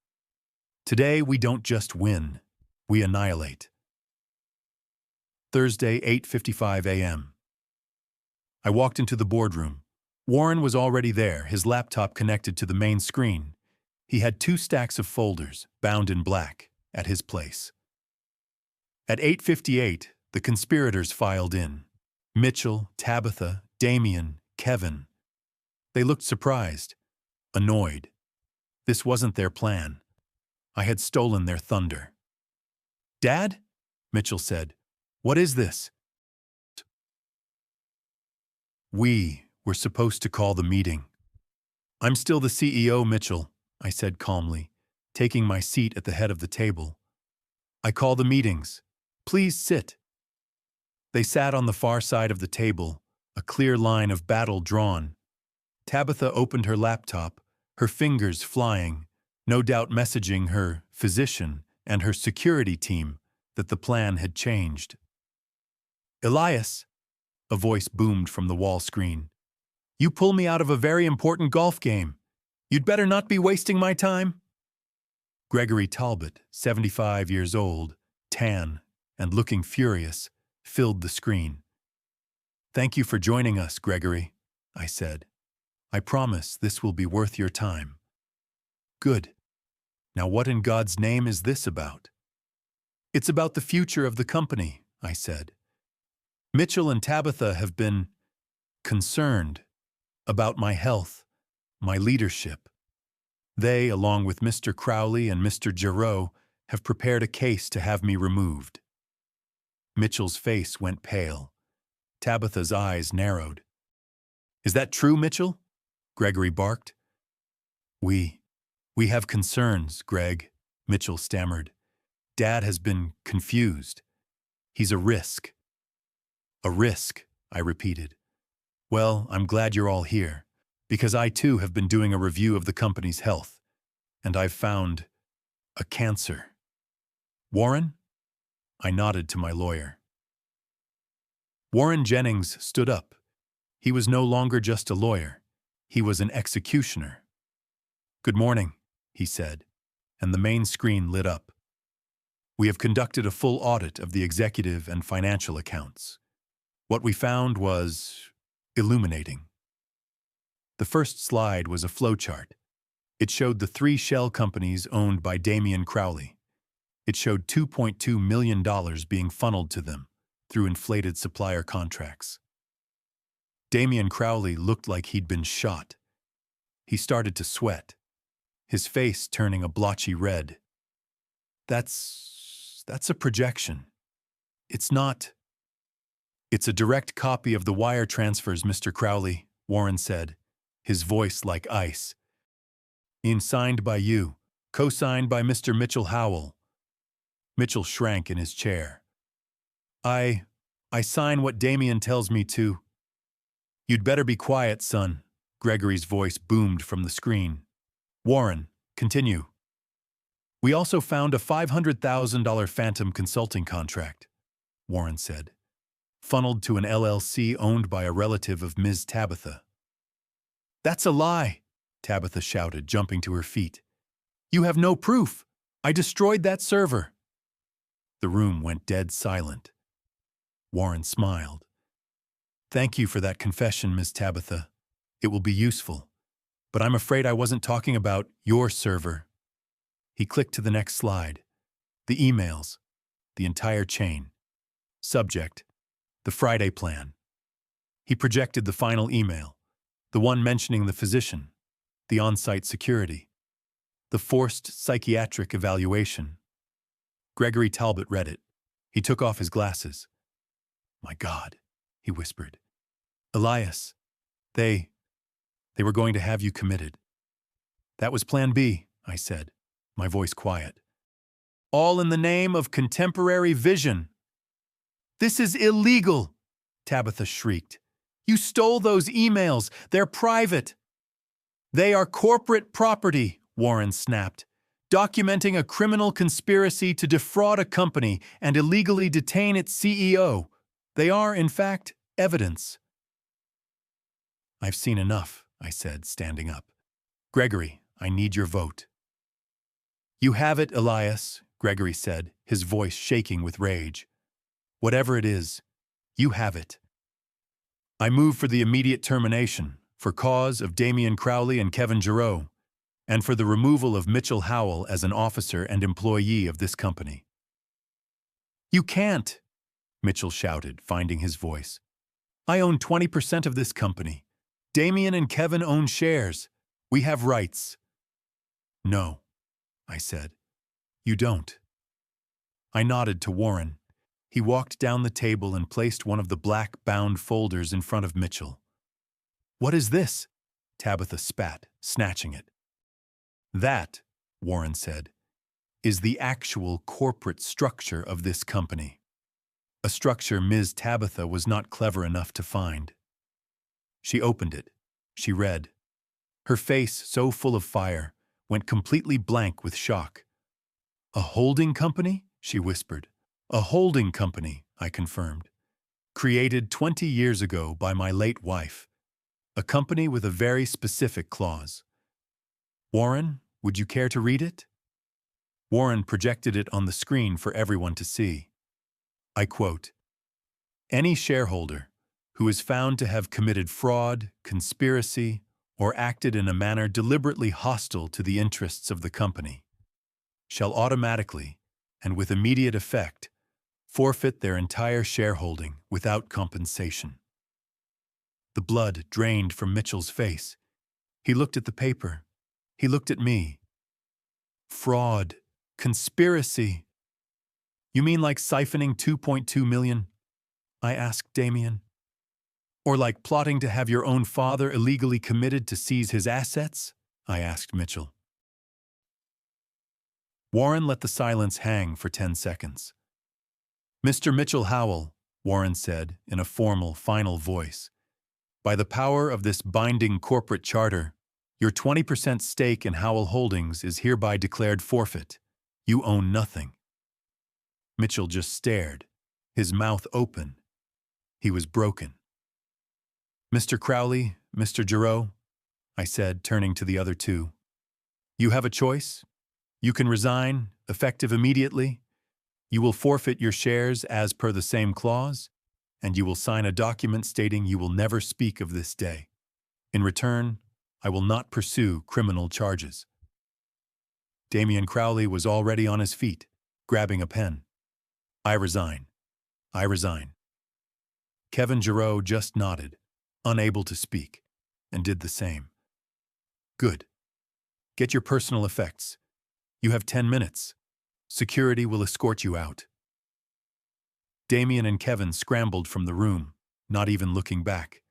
Today, we don't just win, we annihilate. Thursday, 8:55 a.m. I walked into the boardroom. Warren was already there, his laptop connected to the main screen. He had 2 stacks of folders, bound in black, at his place. At 8:58, the conspirators filed in. Mitchell, Tabitha, Damien, Kevin. They looked surprised, annoyed. This wasn't their plan. I had stolen their thunder. Dad? Mitchell said. What is this? We were supposed to call the meeting. I'm still the CEO, Mitchell, I said calmly, taking my seat at the head of the table. I call the meetings. Please sit. They sat on the far side of the table, a clear line of battle drawn. Tabitha opened her laptop, her fingers flying, no doubt messaging her physician and her security team that the plan had changed. Elias, a voice boomed from the wall screen. You pull me out of a very important golf game. You'd better not be wasting my time. Gregory Talbot, 75 years old, tan, and looking furious, filled the screen. Thank you for joining us, Gregory, I said. I promise this will be worth your time. Good. Now what in God's name is this about? It's about the future of the company, I said. Mitchell and Tabitha have been concerned about my health, my leadership. They, along with Mr. Crowley and Mr. Giroux, have prepared a case to have me removed. Mitchell's face went pale. Tabitha's eyes narrowed. Is that true, Mitchell? Gregory barked. We have concerns, Greg, Mitchell stammered. Dad has been confused. He's a risk. A risk, I repeated. Well, I'm glad you're all here, because I too have been doing a review of the company's health, and I've found a cancer. Warren? I nodded to my lawyer. Warren Jennings stood up. He was no longer just a lawyer. He was an executioner. Good morning, he said, and the main screen lit up. We have conducted a full audit of the executive and financial accounts. What we found was illuminating. The first slide was a flowchart. It showed the 3 shell companies owned by Damien Crowley. It showed $2.2 million being funneled to them through inflated supplier contracts. Damien Crowley looked like he'd been shot. He started to sweat, his face turning a blotchy red. That's a projection. It's not. It's a direct copy of the wire transfers, Mr. Crowley, Warren said, his voice like ice. Signed by you, co-signed by Mr. Mitchell Howell. Mitchell shrank in his chair. I sign what Damien tells me to. You'd better be quiet, son, Gregory's voice boomed from the screen. Warren, continue. We also found a $500,000 phantom consulting contract, Warren said, funneled to an LLC owned by a relative of Ms. Tabitha. That's a lie, Tabitha shouted, jumping to her feet. You have no proof. I destroyed that server. The room went dead silent. Warren smiled. Thank you for that confession, Ms. Tabitha. It will be useful. But I'm afraid I wasn't talking about your server. He clicked to the next slide. The emails. The entire chain. Subject: the Friday plan. He projected the final email, the one mentioning the physician, the on-site security, the forced psychiatric evaluation. Gregory Talbot read it. He took off his glasses. "My God," he whispered. "Elias, they were going to have you committed." "That was Plan B," I said, my voice quiet. "All in the name of contemporary vision." "This is illegal," Tabitha shrieked. "You stole those emails. They're private." "They are corporate property," Warren snapped, "documenting a criminal conspiracy to defraud a company and illegally detain its CEO. They are, in fact, evidence." "I've seen enough," I said, standing up. "Gregory, I need your vote." "You have it, Elias," Gregory said, his voice shaking with rage. "Whatever it is, you have it." I move for the immediate termination, for cause of Damian Crowley and Kevin Giroux, and for the removal of Mitchell Howell as an officer and employee of this company. "You can't," Mitchell shouted, finding his voice. "I own 20% of this company. Damian and Kevin own shares. We have rights." "No," I said. "You don't." I nodded to Warren. He walked down the table and placed one of the black bound folders in front of Mitchell. "What is this?" Tabitha spat, snatching it. "That," Warren said, "is the actual corporate structure of this company. A structure Ms. Tabitha was not clever enough to find." She opened it. She read. Her face, so full of fire, went completely blank with shock. "A holding company?" she whispered. "A holding company," I confirmed. "Created 20 years ago by my late wife. A company with a very specific clause." "Warren, would you care to read it?" Warren projected it on the screen for everyone to see. I quote, "Any shareholder who is found to have committed fraud, conspiracy, or acted in a manner deliberately hostile to the interests of the company shall automatically, and with immediate effect, forfeit their entire shareholding without compensation." The blood drained from Mitchell's face. He looked at the paper. He looked at me. "Fraud, conspiracy. You mean like siphoning 2.2 million? I asked Damian. "Or like plotting to have your own father illegally committed to seize his assets?" I asked Mitchell. Warren let the silence hang for 10 seconds. "Mr. Mitchell Howell," Warren said in a formal, final voice, "by the power of this binding corporate charter, your 20% stake in Howell Holdings is hereby declared forfeit. You own nothing." Mitchell just stared, his mouth open. He was broken. "Mr. Crowley, Mr. Giroux," I said, turning to the other two, "you have a choice. You can resign, effective immediately. You will forfeit your shares as per the same clause, and you will sign a document stating you will never speak of this day. In return, I will not pursue criminal charges." Damian Crowley was already on his feet, grabbing a pen. "I resign. I resign." Kevin Giroux just nodded, unable to speak, and did the same. "Good. Get your personal effects. You have 10 minutes. Security will escort you out." Damian and Kevin scrambled from the room, not even looking back.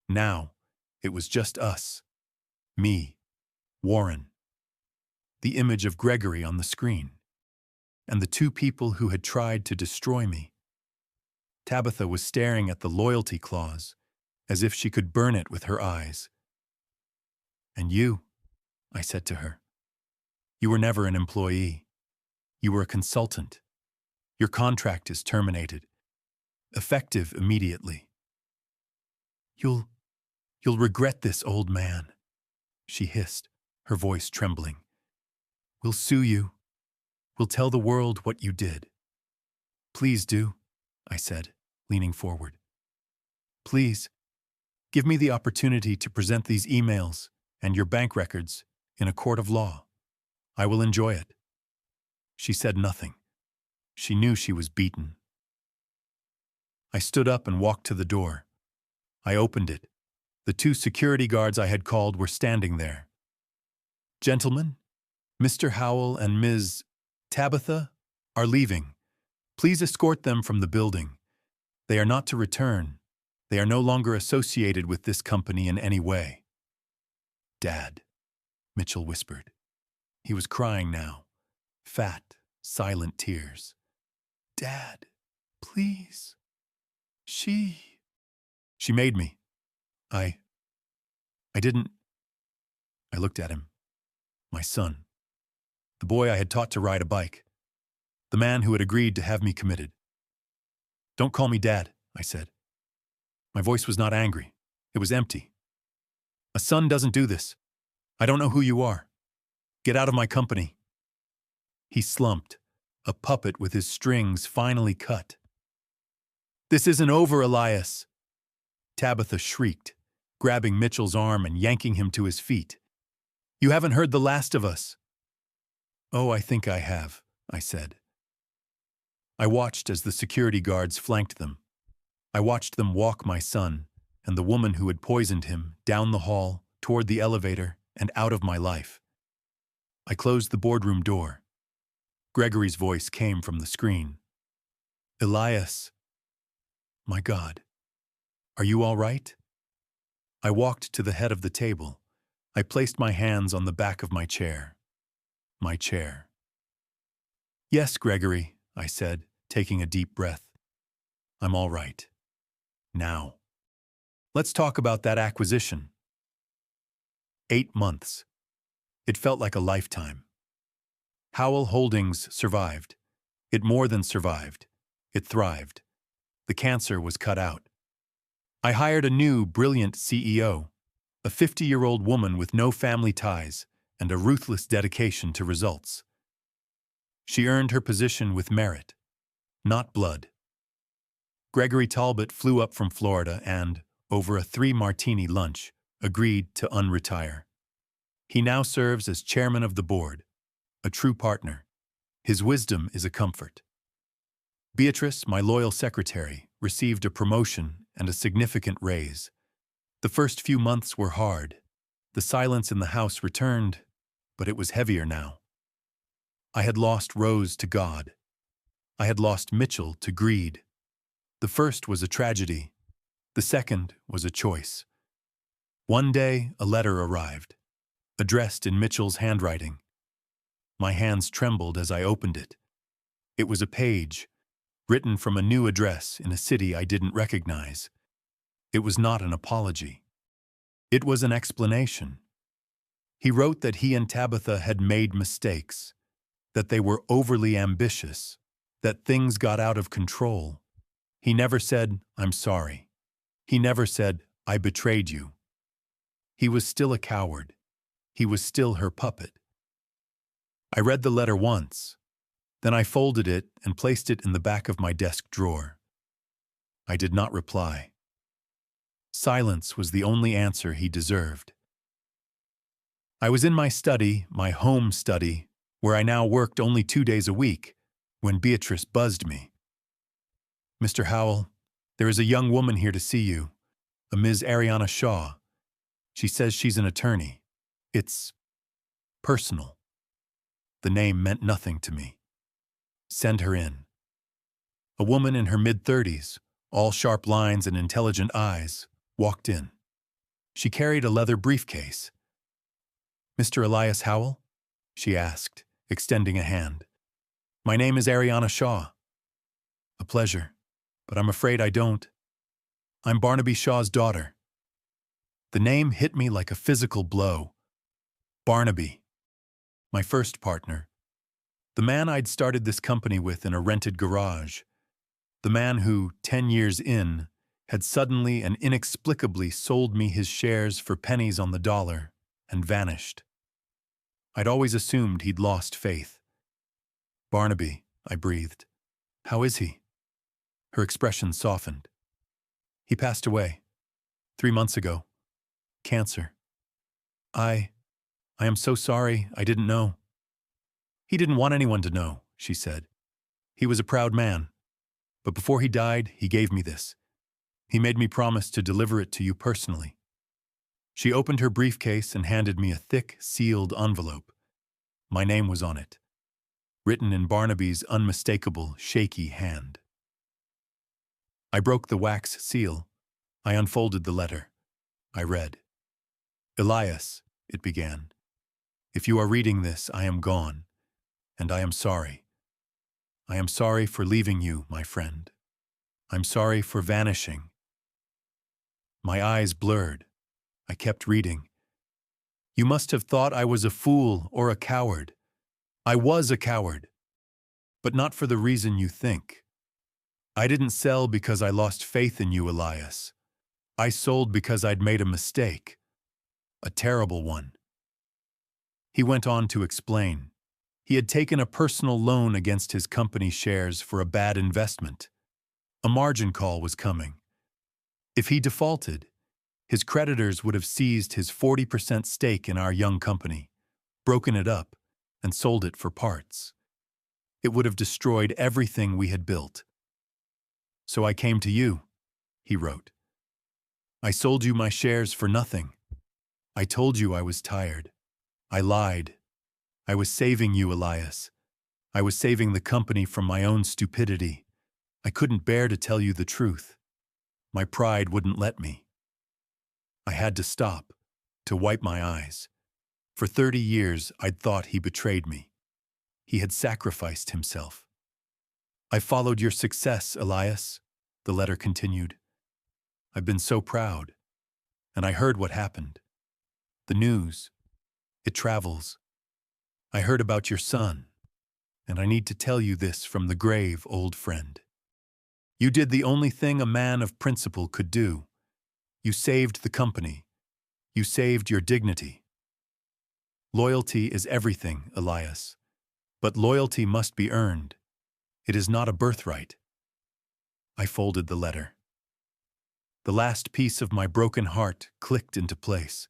Now, it was just us. Me, Warren, the image of Gregory on the screen, and the two people who had tried to destroy me. Tabitha was staring at the loyalty clause, as if she could burn it with her eyes. "And you," I said to her, "you were never an employee. You were a consultant. Your contract is terminated, effective immediately." You'll regret this, old man," she hissed, her voice trembling. "We'll sue you. We'll tell the world what you did." "Please do," I said, leaning forward. "Please, give me the opportunity to present these emails and your bank records in a court of law. I will enjoy it." She said nothing. She knew she was beaten. I stood up and walked to the door. I opened it. The 2 security guards I had called were standing there. "Gentlemen, Mr. Howell and Ms. Tabitha are leaving. Please escort them from the building. They are not to return. They are no longer associated with this company in any way." "Dad," Mitchell whispered. He was crying now. Fat, silent tears. "Dad, please. She made me. I didn't." I looked at him. My son. The boy I had taught to ride a bike. The man who had agreed to have me committed. "Don't call me Dad," I said. My voice was not angry. It was empty. "A son doesn't do this. I don't know who you are. Get out of my company." He slumped, a puppet with his strings finally cut. "This isn't over, Elias!" Tabitha shrieked, grabbing Mitchell's arm and yanking him to his feet. "You haven't heard the last of us." "Oh, I think I have," I said. I watched as the security guards flanked them. I watched them walk my son and the woman who had poisoned him down the hall, toward the elevator, and out of my life. I closed the boardroom door. Gregory's voice came from the screen. "Elias, my God, are you all right?" I walked to the head of the table. I placed my hands on the back of my chair. My chair. "Yes, Gregory," I said, taking a deep breath. "I'm all right. Now. Let's talk about that acquisition." 8 months. It felt like a lifetime. Howell Holdings survived. It more than survived. It thrived. The cancer was cut out. I hired a new, brilliant CEO, a 50-year-old woman with no family ties and a ruthless dedication to results. She earned her position with merit, not blood. Gregory Talbot flew up from Florida and, over a 3-martini lunch, agreed to unretire. He now serves as chairman of the board, a true partner. His wisdom is a comfort. Beatrice, my loyal secretary, received a promotion and a significant raise. The first few months were hard. The silence in the house returned, but it was heavier now. I had lost Rose to God. I had lost Mitchell to greed. The first was a tragedy. The second was a choice. One day, a letter arrived, addressed in Mitchell's handwriting. My hands trembled as I opened it. It was a page, written from a new address in a city I didn't recognize. It was not an apology. It was an explanation. He wrote that he and Tabitha had made mistakes, that they were overly ambitious, that things got out of control. He never said, "I'm sorry." He never said, "I betrayed you." He was still a coward. He was still her puppet. I read the letter once. Then I folded it and placed it in the back of my desk drawer. I did not reply. Silence was the only answer he deserved. I was in my study, my home study, where I now worked only 2 days a week, when Beatrice buzzed me. "Mr. Howell, there is a young woman here to see you, a Ms. Ariana Shaw. She says she's an attorney. It's personal." The name meant nothing to me. "Send her in." A woman in her mid-30s, all sharp lines and intelligent eyes, walked in. She carried a leather briefcase. "Mr. Elias Howell?" she asked, extending a hand. "My name is Ariana Shaw." "A pleasure, but I'm afraid I don't. I'm Barnaby Shaw's daughter." The name hit me like a physical blow. Barnaby, my first partner. The man I'd started this company with in a rented garage. The man who, 10 years in, had suddenly and inexplicably sold me his shares for pennies on the dollar and vanished. I'd always assumed he'd lost faith. "Barnaby," I breathed. "How is he?" Her expression softened. "He passed away 3 months ago. Cancer." I am so sorry, I didn't know." He didn't want anyone to know, she said. He was a proud man. But before he died, he gave me this. He made me promise to deliver it to you personally. She opened her briefcase and handed me a thick, sealed envelope. My name was on it, written in Barnaby's unmistakable, shaky hand. I broke the wax seal. I unfolded the letter. I read. Elias, it began. If you are reading this, I am gone, and I am sorry. I am sorry for leaving you, my friend. I'm sorry for vanishing. My eyes blurred. I kept reading. You must have thought I was a fool or a coward. I was a coward, but not for the reason you think. I didn't sell because I lost faith in you, Elias. I sold because I'd made a mistake. A terrible one. He went on to explain. He had taken a personal loan against his company shares for a bad investment. A margin call was coming. If he defaulted, his creditors would have seized his 40% stake in our young company, broken it up, and sold it for parts. It would have destroyed everything we had built. So I came to you, he wrote. I sold you my shares for nothing. I told you I was tired. I lied. I was saving you, Elias. I was saving the company from my own stupidity. I couldn't bear to tell you the truth. My pride wouldn't let me. I had to stop, to wipe my eyes. For 30 years, I'd thought he betrayed me. He had sacrificed himself. I followed your success, Elias, the letter continued. I've been so proud. And I heard what happened. The news. It travels. I heard about your son, and I need to tell you this from the grave, old friend. You did the only thing a man of principle could do. You saved the company. You saved your dignity. Loyalty is everything, Elias. But loyalty must be earned. It is not a birthright. I folded the letter. The last piece of my broken heart clicked into place.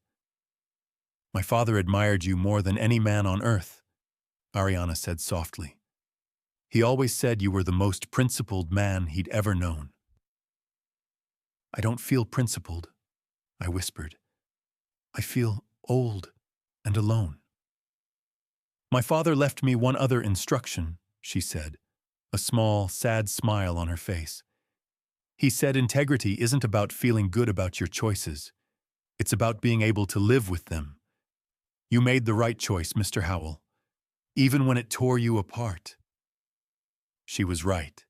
My father admired you more than any man on earth, Ariana said softly. He always said you were the most principled man he'd ever known. I don't feel principled, I whispered. I feel old and alone. My father left me one other instruction, she said, a small, sad smile on her face. He said integrity isn't about feeling good about your choices. It's about being able to live with them. You made the right choice, Mr. Howell, even when it tore you apart. She was right.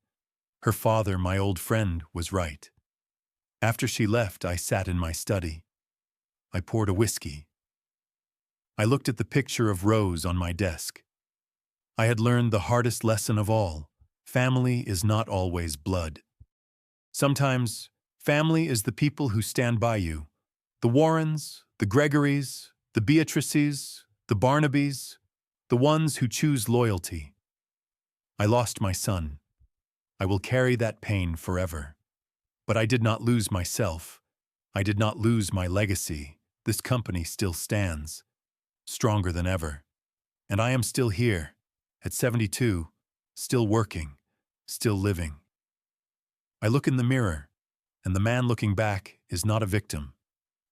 Her father, my old friend, was right. After she left, I sat in my study. I poured a whiskey. I looked at the picture of Rose on my desk. I had learned the hardest lesson of all. Family is not always blood. Sometimes, family is the people who stand by you. The Warrens, the Gregorys, the Beatrices, the Barnabys, the ones who choose loyalty. I lost my son. I will carry that pain forever. But I did not lose myself. I did not lose my legacy. This company still stands, stronger than ever. And I am still here, at 72, still working, still living. I look in the mirror, and the man looking back is not a victim.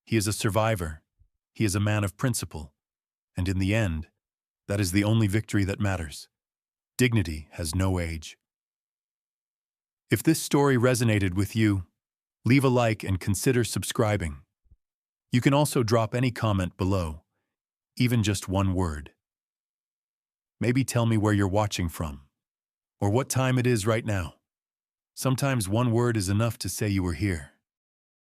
He is a survivor. He is a man of principle. And in the end, that is the only victory that matters. Dignity has no age. If this story resonated with you, leave a like and consider subscribing. You can also drop any comment below, even just one word. Maybe tell me where you're watching from, or what time it is right now. Sometimes one word is enough to say you were here.